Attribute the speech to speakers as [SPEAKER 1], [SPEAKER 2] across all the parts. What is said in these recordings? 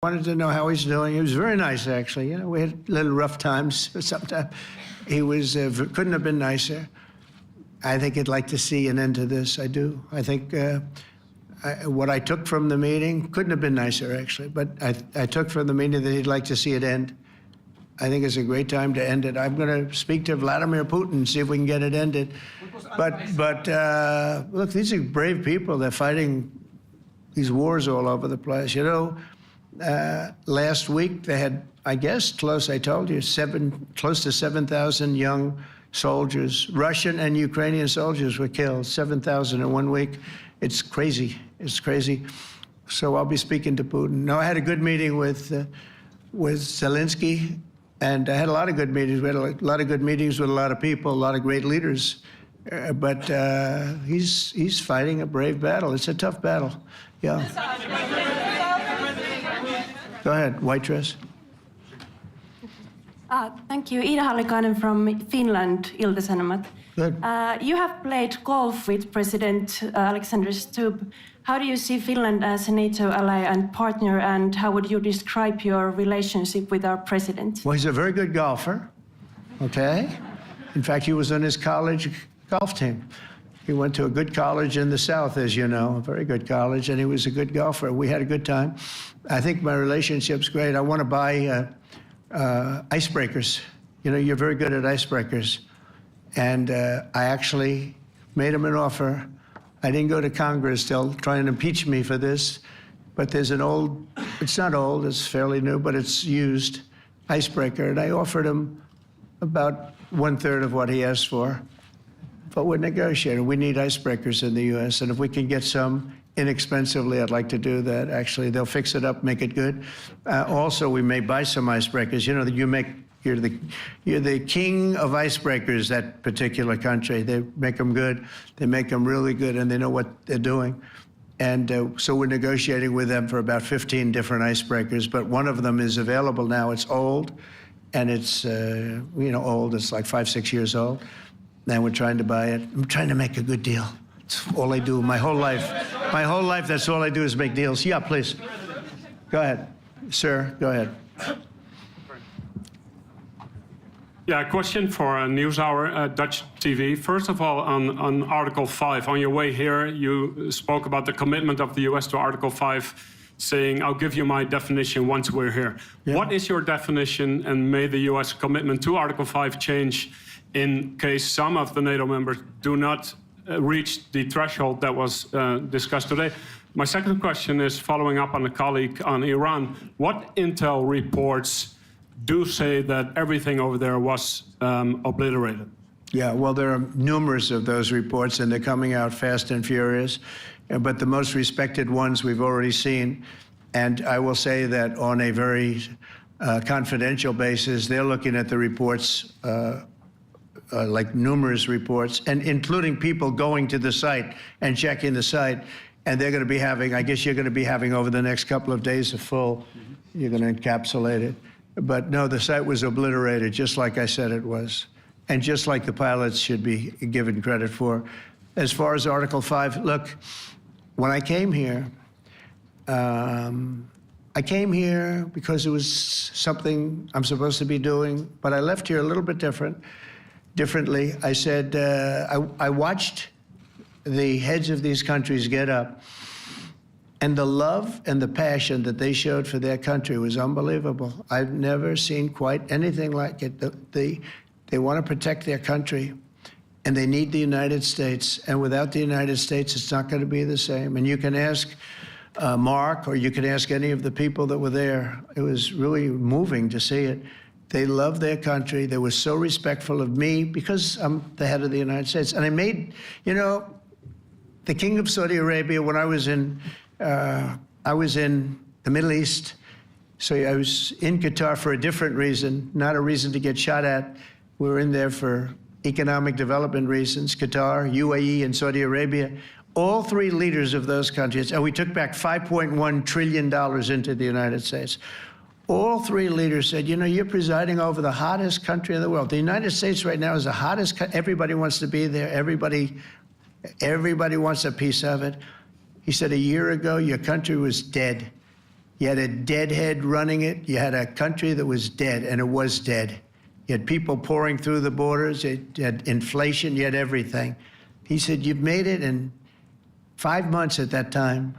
[SPEAKER 1] Wanted to know how he's doing. He was very nice, actually. You know, we had little rough times sometimes. He was, couldn't have been nicer. I think he'd like to see an end to this. I do. I think what I took from the meeting couldn't have been nicer, actually. But I took from the meeting that he'd like to see it end. I think it's a great time to end it. I'm going to speak to Vladimir Putin and see if we can get it ended. But look, these are brave people. They're fighting these wars all over the place. You know, last week they had, I guess, close, I told you, close to 7,000 young soldiers, Russian and Ukrainian soldiers were killed, 7,000 in 1 week. It's crazy. It's crazy. So I'll be speaking to Putin. No, I had a good meeting with Zelensky, and I had a lot of good meetings. We had a lot of good meetings with a lot of people, a lot of great leaders. But he's fighting a brave battle. It's a tough battle. Yeah. Go ahead, white dress.
[SPEAKER 2] Thank you. Ida Hallikainen from Finland, Ilta-Sanomat.
[SPEAKER 1] Good.
[SPEAKER 2] You have played golf with President Alexander Stubb. How do you see Finland as a NATO ally and partner, and how would you describe your relationship with our president?
[SPEAKER 1] Well, he's a very good golfer, okay? In fact, he was on his college golf team. He went to a good college in the South, as you know, a very good college, and he was a good golfer. We had a good time. I think my relationship's great. I want to buy icebreakers. You know, you're very good at icebreakers. And I actually made him an offer. I didn't go to Congress. They'll try and impeach me for this. But there's an old, it's not old, it's fairly new, but it's used icebreaker. And I offered him about 1/3 of what he asked for. But we're negotiating. We need icebreakers in the U.S. And if we can get some inexpensively, I'd like to do that. Actually, they'll fix it up, make it good. Also, we may buy some icebreakers. You know, you're the king of icebreakers, that particular country. They make them good. They make them really good, and they know what they're doing. And so we're negotiating with them for about 15 different icebreakers. But one of them is available now. It's old, and it's old. It's like 5-6 years old. And we're trying to buy it. I'm trying to make a good deal. It's all I do my whole life. My whole life, that's all I do is make deals. Yeah, please. Go ahead. Sir, go ahead.
[SPEAKER 3] Yeah, a question for NewsHour, Dutch TV. First of all, on Article 5, on your way here, you spoke about the commitment of the U.S. to Article 5, saying, I'll give you my definition once we're here. Yeah. What is your definition, and may the U.S. commitment to Article 5 change in case some of the NATO members do not reach the threshold that was discussed today? My second question is following up on a colleague on Iran. What intel reports do say that everything over there was obliterated?
[SPEAKER 1] Yeah, well, there are numerous of those reports, and they're coming out fast and furious. But the most respected ones we've already seen. And I will say that on a very confidential basis, they're looking at the reports, like numerous reports, and including people going to the site and checking the site. And they're going to be having, I guess you're going to be having over the next couple of days a full, you're going to encapsulate it. But no, the site was obliterated, just like I said it was. And just like the pilots should be given credit for. As far as Article 5, look, when I came here because it was something I'm supposed to be doing, but I left here a little bit differently. I said, I watched the heads of these countries get up, and the love and the passion that they showed for their country was unbelievable. I've never seen quite anything like it. They want to protect their country, and they need the United States. And without the United States, it's not going to be the same. And you can ask Mark, or you can ask any of the people that were there. It was really moving to see it. They loved their country. They were so respectful of me because I'm the head of the United States. And I made, the King of Saudi Arabia, when I was in the Middle East, so I was in Qatar for a different reason, not a reason to get shot at. We were in there for economic development reasons, Qatar, UAE, and Saudi Arabia. All three leaders of those countries, and we took back $5.1 trillion into the United States. All three leaders said, you're presiding over the hottest country in the world. The United States right now is the hottest, everybody wants to be there, everybody wants a piece of it. He said, a year ago, your country was dead. You had a deadhead running it. You had a country that was dead, and it was dead. You had people pouring through the borders. You had inflation. You had everything. He said, you've made it in 5 months at that time.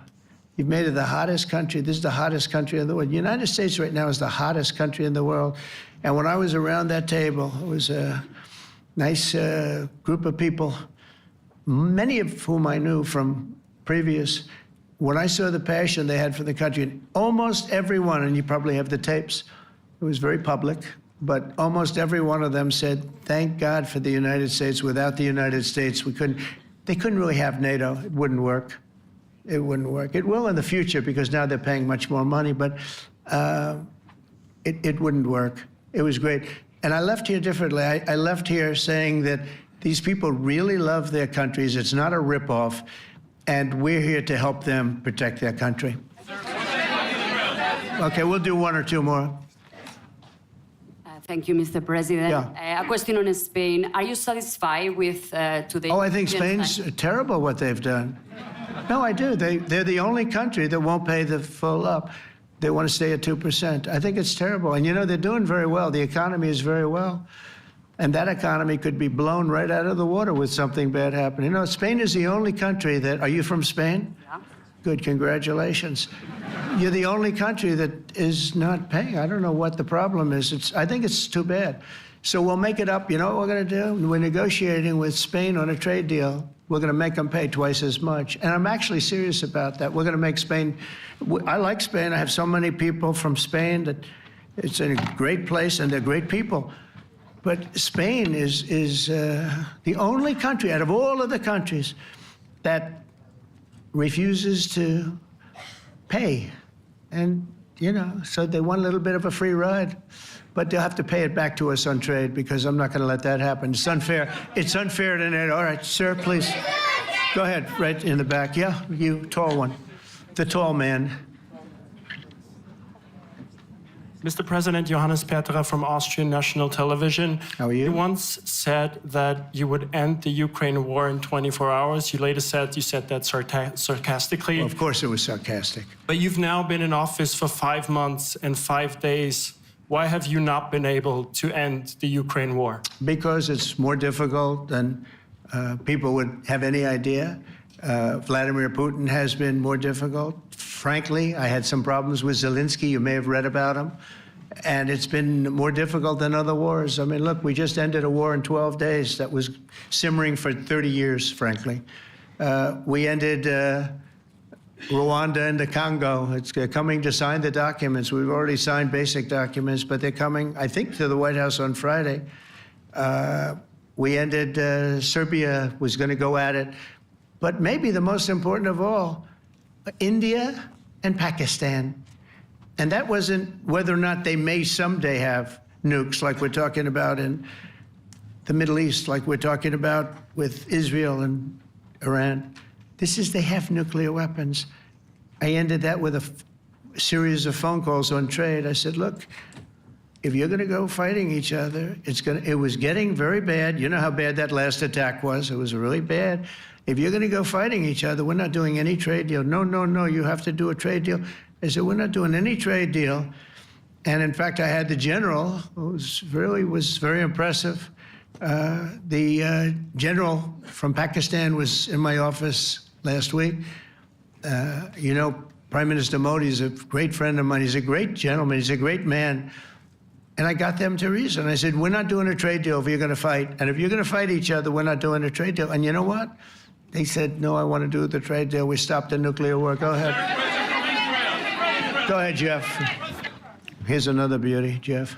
[SPEAKER 1] You've made it the hottest country. This is the hottest country in the world. The United States right now is the hottest country in the world. And when I was around that table, it was a nice group of people, many of whom I knew from previous. When I saw the passion they had for the country, almost everyone, and you probably have the tapes, it was very public, but almost every one of them said, thank God for the United States. Without the United States, they couldn't really have NATO. It wouldn't work. It wouldn't work. It will in the future because now they're paying much more money, but it wouldn't work. It was great. And I left here differently. I left here saying that these people really love their countries. It's not a ripoff, and we're here to help them protect their country. Okay, we'll do one or two more.
[SPEAKER 4] Thank you, Mr. President.
[SPEAKER 1] Yeah.
[SPEAKER 4] A question on Spain. Are you satisfied with today?
[SPEAKER 1] Oh, I think Spain's terrible what they've done. No, I do. They're the only country that won't pay the full up. They want to stay at 2%. I think it's terrible. And, you know, they're doing very well. The economy is very well. And that economy could be blown right out of the water with something bad happening. You know, Spain is the only country that... Are you from Spain?
[SPEAKER 4] Yeah.
[SPEAKER 1] Good, congratulations. You're the only country that is not paying. I don't know what the problem is. I think it's too bad. So we'll make it up. You know what we're going to do? We're negotiating with Spain on a trade deal. We're going to make them pay twice as much. And I'm actually serious about that. We're going to make Spain... I like Spain. I have so many people from Spain that it's a great place and they're great people. But Spain is the only country out of all of the countries that refuses to pay. And, you know, so they want a little bit of a free ride. But they'll have to pay it back to us on trade because I'm not going to let that happen. It's unfair. It's unfair to NATO. All right, sir, please. Go ahead, right in the back. Yeah, you, tall one. The tall man.
[SPEAKER 5] Mr. President, Johannes Petra from Austrian National Television.
[SPEAKER 1] How are you?
[SPEAKER 5] You once said that you would end the Ukraine war in 24 hours. You later said you said that sarcastically.
[SPEAKER 1] Well, of course it was sarcastic.
[SPEAKER 5] But you've now been in office for 5 months and 5 days. Why have you not been able to end the Ukraine war?
[SPEAKER 1] Because it's more difficult than people would have any idea. Vladimir Putin has been more difficult. Frankly, I had some problems with Zelensky. You may have read about him. And it's been more difficult than other wars. I mean, look, we just ended a war in 12 days that was simmering for 30 years, frankly. We ended Rwanda and the Congo. It's coming to sign the documents. We've already signed basic documents, but they're coming, I think, to the White House on Friday. We ended, Serbia was going to go at it. But maybe the most important of all, India and Pakistan. And that wasn't whether or not they may someday have nukes like we're talking about in the Middle East, like we're talking about with Israel and Iran. This is they have nuclear weapons. I ended that with a series of phone calls on trade. I said, look, if you're going to go fighting each other, it was getting very bad. You know how bad that last attack was. It was really bad. If you're going to go fighting each other, we're not doing any trade deal. No, no, no, you have to do a trade deal. I said, we're not doing any trade deal. And in fact, I had the general, who was very impressive. The general from Pakistan was in my office last week. You know, Prime Minister Modi is a great friend of mine. He's a great gentleman. He's a great man. And I got them to reason. I said, we're not doing a trade deal if you're going to fight. And if you're going to fight each other, we're not doing a trade deal. And you know what? They said, no, I want to do the trade deal. We stopped the nuclear war. Go ahead. Go ahead, Jeff. Here's another beauty, Jeff.